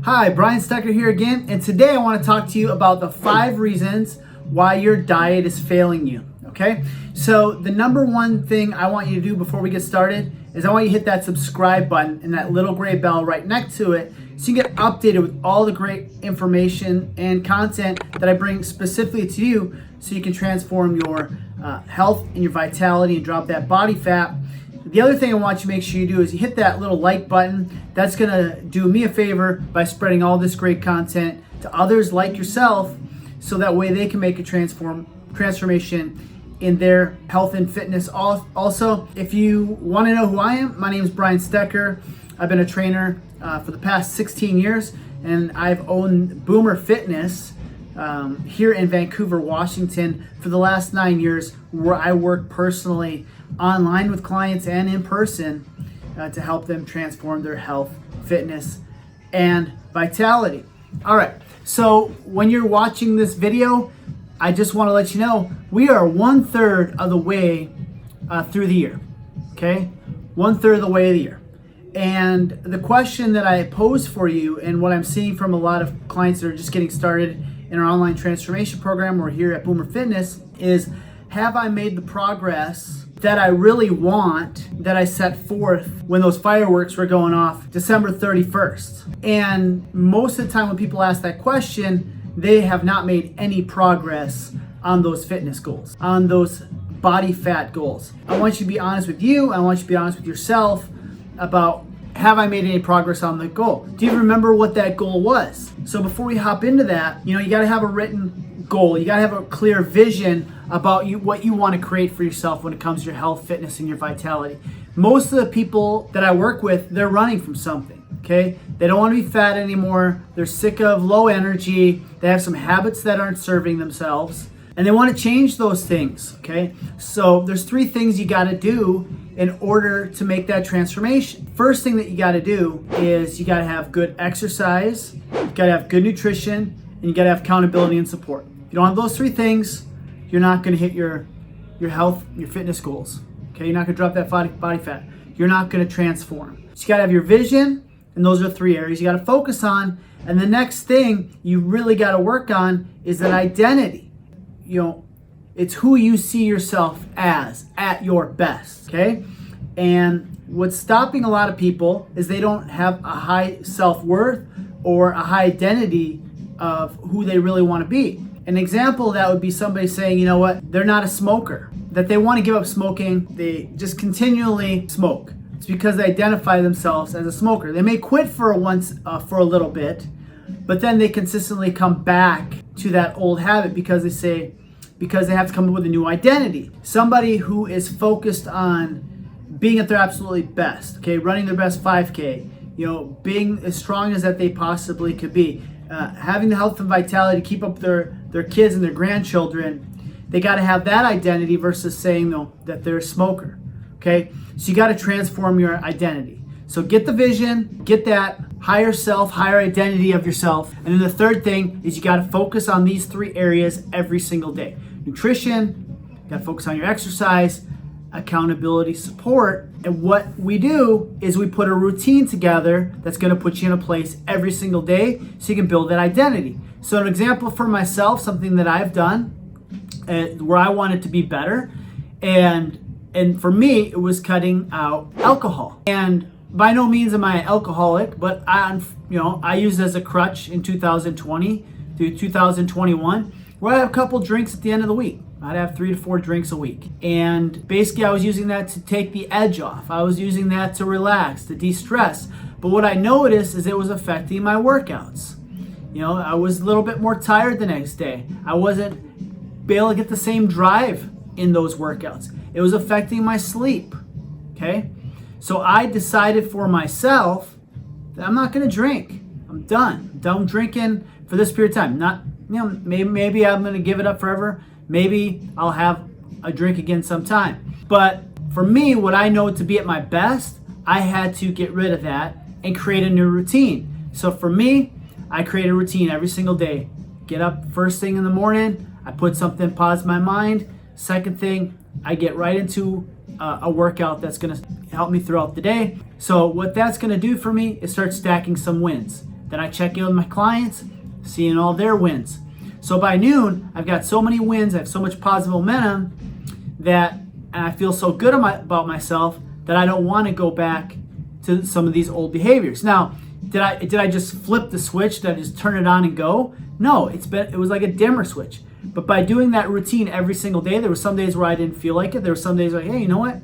Hi, Brian Stecker here again, and today I want to talk to you about the 5 reasons why your diet is failing you, okay? So the number one thing I want you to do before we get started is I want you to hit that subscribe button and that little gray bell right next to it so you get updated with all the great information and content that I bring specifically to you so you can transform your health and your vitality and drop that body fat. The other thing I want you to make sure you do is you hit that little like button. That's gonna do me a favor by spreading all this great content to others like yourself so that way they can make a transformation in their health and fitness. Also, if you wanna know who I am, my name is Brian Stecker. I've been a trainer for the past 16 years and I've owned Boomer Fitness here in Vancouver, Washington for the last 9 years, where I work personally online with clients and in person to help them transform their health, fitness, and vitality. All right, so when you're watching this video, I just want to let you know we are 1/3 of the way through the year, okay? 1/3 of the way of the year. And the question that I pose for you and what I'm seeing from a lot of clients that are just getting started in our online transformation program or here at Boomer Fitness is, have I made the progress that I really want, that I set forth when those fireworks were going off December 31st? And most of the time when people ask that question, they have not made any progress on those fitness goals, on those body fat goals. I want you to be honest with you. I want you to be honest with yourself about, have I made any progress on the goal? Do you remember what that goal was? So before we hop into that, you got to have a written goal. You got to have a clear vision about what you want to create for yourself when it comes to your health, fitness, and your vitality. Most of the people that I work with, they're running from something, okay? They don't want to be fat anymore. They're sick of low energy. They have some habits that aren't serving themselves, and they want to change those things, okay? So there's 3 things you got to do in order to make that transformation. First thing that you got to do is you got to have good exercise, you got to have good nutrition, and you got to have accountability and support. If you don't have those 3 things, you're not going to hit your health, your fitness goals. Okay, you're not going to drop that body fat. You're not going to transform. So you got to have your vision, and those are 3 areas you got to focus on. And the next thing you really got to work on is that identity. It's who you see yourself as at your best. Okay, and what's stopping a lot of people is they don't have a high self-worth or a high identity of who they really want to be. An example of that would be somebody saying, you know what, they're not a smoker, that they want to give up smoking, they just continually smoke. It's because they identify themselves as a smoker. They may quit for a little bit, but then they consistently come back to that old habit because they have to come up with a new identity. Somebody who is focused on being at their absolutely best, okay, running their best 5K, being as strong as that they possibly could be, having the health and vitality to keep up their kids and their grandchildren. They got to have that identity versus saying that they're a smoker. Okay, so you got to transform your identity. So get the vision, get that higher self, higher identity of yourself. And then the third thing is you got to focus on these 3 areas every single day. Nutrition, you got to focus on your exercise, accountability, support. And what we do is we put a routine together that's going to put you in a place every single day so you can build that identity. So an example for myself, something that I've done where I wanted to be better, and for me it was cutting out alcohol. And by no means am I an alcoholic, but I used it as a crutch in 2020 through 2021, where I have a couple drinks at the end of the week. I'd have 3 to 4 drinks a week. And basically I was using that to take the edge off. I was using that to relax, to de-stress. But what I noticed is it was affecting my workouts. I was a little bit more tired the next day. I wasn't able to get the same drive in those workouts. It was affecting my sleep, okay? So I decided for myself that I'm not gonna drink. I'm done. I'm done drinking for this period of time. Maybe I'm gonna give it up forever. Maybe I'll have a drink again sometime. But for me, what I know to be at my best, I had to get rid of that and create a new routine. So for me, I create a routine every single day. Get up first thing in the morning, I put something pause my mind. Second thing, I get right into a workout that's gonna help me throughout the day. So what that's gonna do for me is start stacking some wins. Then I check in with my clients, seeing all their wins. So by noon, I've got so many wins, I have so much positive momentum that, and I feel so good about myself that I don't want to go back to some of these old behaviors. Now, did I just flip the switch? Did I just turn it on and go? No, it was like a dimmer switch. But by doing that routine every single day, there were some days where I didn't feel like it. There were some days like, hey, you know what?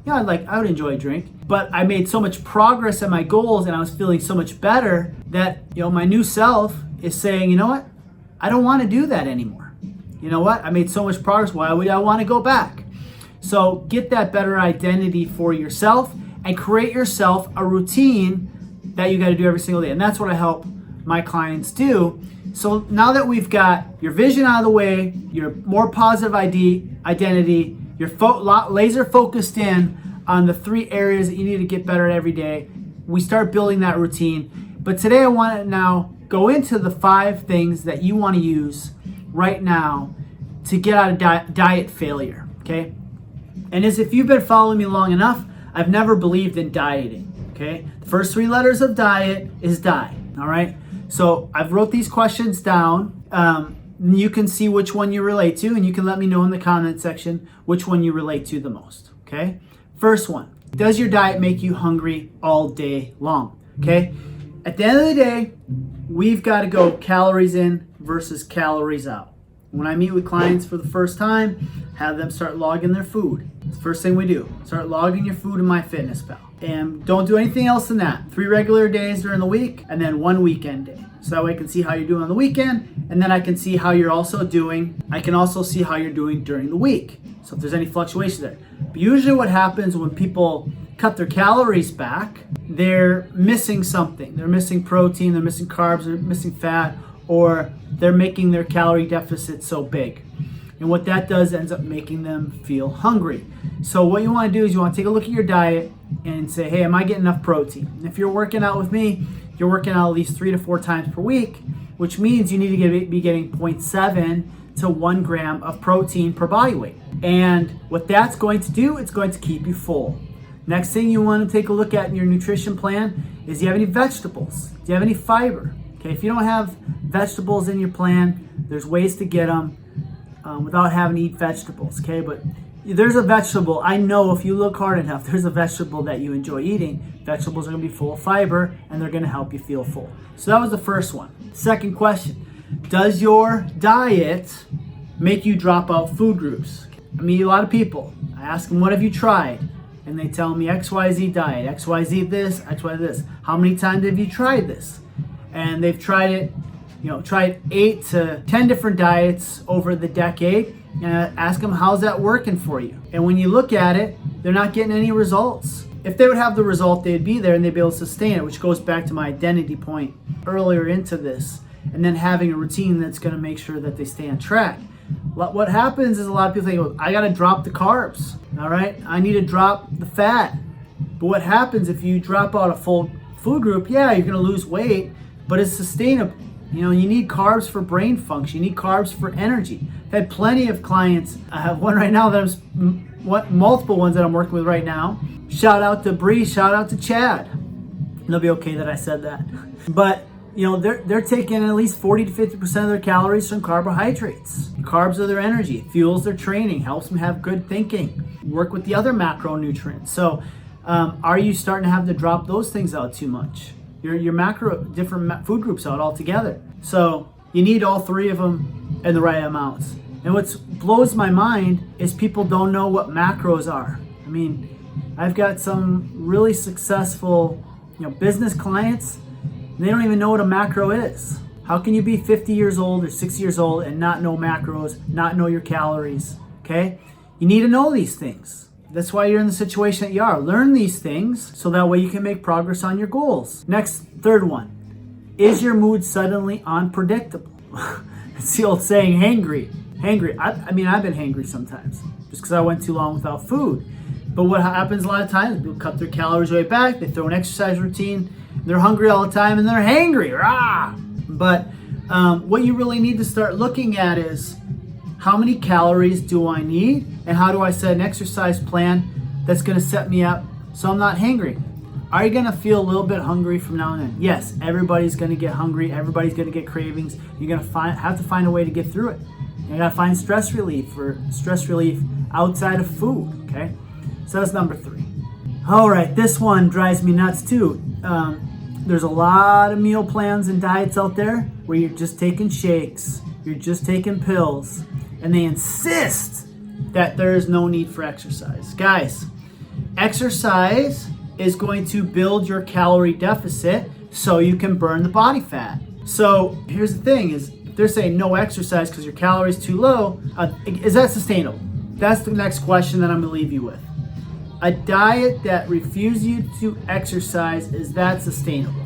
Yeah, I would enjoy a drink. But I made so much progress at my goals and I was feeling so much better that, my new self is saying, you know what? I don't want to do that anymore. You know what? I made so much progress. Why would I want to go back? So get that better identity for yourself and create yourself a routine that you got to do every single day. And that's what I help my clients do. So now that we've got your vision out of the way, your more positive identity, you're laser focused in on the 3 areas that you need to get better at every day, we start building that routine. But today I want to now go into the 5 things that you want to use right now to get out of diet failure, okay? And as if you've been following me long enough, I've never believed in dieting, okay? The first 3 letters of diet is die, all right? So I've wrote these questions down. You can see which one you relate to, and you can let me know in the comment section which one you relate to the most, okay? First one, does your diet make you hungry all day long, okay? At the end of the day, we've got to go calories in versus calories out. When I meet with clients for the first time, have them start logging their food. It's the first thing we do. Start logging your food in MyFitnessPal. And don't do anything else than that. 3 regular days during the week and then 1 weekend day. So that way I can see how you're doing on the weekend, and then I can see how you're also doing. I can also see how you're doing during the week. So if there's any fluctuation there. But usually what happens when people cut their calories back, they're missing something. They're missing protein, they're missing carbs, they're missing fat, or they're making their calorie deficit so big. And what that does ends up making them feel hungry. So what you want to do is you want to take a look at your diet and say, hey, am I getting enough protein? And if you're working out with me, you're working out at least 3 to 4 times per week, which means you need to be getting 0.7 to 1 gram of protein per body weight. And what that's going to do, it's going to keep you full. Next thing you want to take a look at in your nutrition plan is, do you have any vegetables? Do you have any fiber? Okay, if you don't have vegetables in your plan, there's ways to get them without having to eat vegetables, okay? But there's a vegetable, I know if you look hard enough, there's a vegetable that you enjoy eating. Vegetables are gonna be full of fiber and they're gonna help you feel full. So that was the first one. Second question, does your diet make you drop out food groups? I meet a lot of people. I ask them, what have you tried? And they tell me XYZ diet, XYZ this, XYZ this. How many times have you tried this? And they've tried it, tried 8 to 10 different diets over the decade. And ask them, how's that working for you? And when you look at it, they're not getting any results. If they would have the result, they'd be there and they'd be able to sustain it, which goes back to my identity point earlier into this. And then having a routine that's gonna make sure that they stay on track. What happens is a lot of people think, well, I gotta drop the carbs, all right? I need to drop the fat. But what happens if you drop out a full food group, yeah, you're gonna lose weight, but it's sustainable. You need carbs for brain function. You need carbs for energy. I've had plenty of clients. I have one right now multiple ones that I'm working with right now. Shout out to Bree, shout out to Chad. They'll be okay that I said that. But they're taking at least 40 to 50% of their calories from carbohydrates. Carbs are their energy. It fuels their training, helps them have good thinking. Work with the other macronutrients. So are you starting to have to drop those things out too much? Your different food groups out altogether. So you need all 3 of them in the right amounts. And what blows my mind is people don't know what macros are. I mean, I've got some really successful, business clients. They don't even know what a macro is. How can you be 50 years old or 60 years old and not know macros, not know your calories, okay? You need to know these things. That's why you're in the situation that you are. Learn these things so that way you can make progress on your goals. Next, third one. Is your mood suddenly unpredictable? It's the old saying, hangry. Hangry. I mean, I've been hangry sometimes just because I went too long without food. But what happens a lot of times, people cut their calories way back, they throw an exercise routine, they're hungry all the time, and they're hangry. Rah! But what you really need to start looking at is, how many calories do I need? And how do I set an exercise plan that's gonna set me up so I'm not hangry? Are you gonna feel a little bit hungry from now and then? Yes, everybody's gonna get hungry. Everybody's gonna get cravings. You're gonna have to find a way to get through it. You gotta find stress relief outside of food. Okay, so that's number 3. All right, this one drives me nuts too. There's a lot of meal plans and diets out there where you're just taking shakes, you're just taking pills, and they insist that there is no need for exercise. Guys, exercise is going to build your calorie deficit so you can burn the body fat. So here's the thing is, if they're saying no exercise because your calories too low, is that sustainable? That's the next question that I'm gonna leave you with. A diet that refuses you to exercise, is that sustainable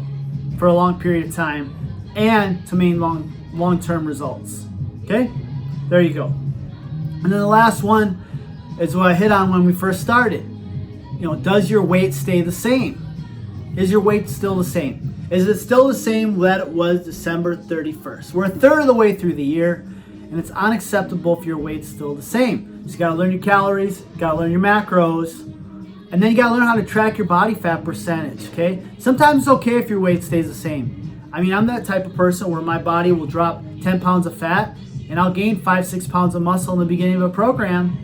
for a long period of time and to maintain long-term results? Okay, there you go. And then the last one is what I hit on when we first started. Does your weight stay the same? Is your weight still the same? Is it still the same that it was December 31st? We're a third of the way through the year, and it's unacceptable if your weight's still the same. So you gotta learn your calories, you gotta learn your macros, and then you gotta learn how to track your body fat percentage, okay? Sometimes it's okay if your weight stays the same. I mean, I'm that type of person where my body will drop 10 pounds of fat, and I'll gain 5-6 pounds of muscle in the beginning of a program,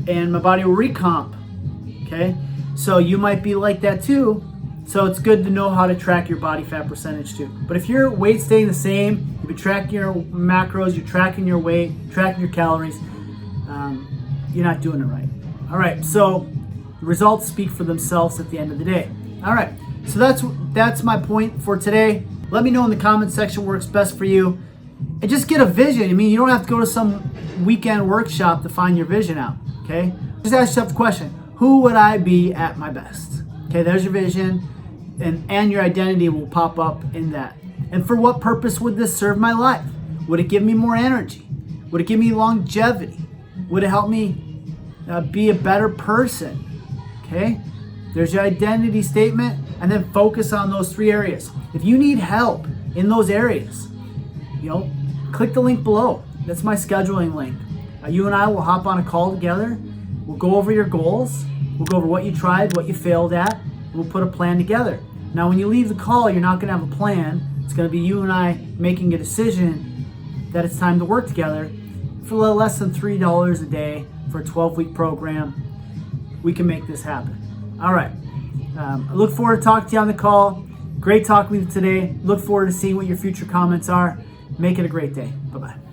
and my body will recomp. Okay, so you might be like that too. So it's good to know how to track your body fat percentage too. But if your weight's staying the same, you've been tracking your macros, you're tracking your weight, tracking your calories, you're not doing it right. All right, so the results speak for themselves at the end of the day. All right, so that's my point for today. Let me know in the comment section what works best for you. And just get a vision. I mean, you don't have to go to some weekend workshop to find your vision out, okay? Just ask yourself the question, who would I be at my best? Okay, there's your vision, and your identity will pop up in that. And for what purpose would this serve my life? Would it give me more energy? Would it give me longevity? Would it help me be a better person? Okay, there's your identity statement, and then focus on those 3 areas. If you need help in those areas, click the link below. That's my scheduling link. You and I will hop on a call together. We'll go over your goals. We'll go over what you tried, what you failed at. We'll put a plan together. Now, when you leave the call, you're not going to have a plan. It's going to be you and I making a decision that it's time to work together. For a little less than $3 a day for a 12-week program, we can make this happen. All right. I look forward to talking to you on the call. Great talking with you today. Look forward to seeing what your future comments are. Make it a great day. Bye-bye.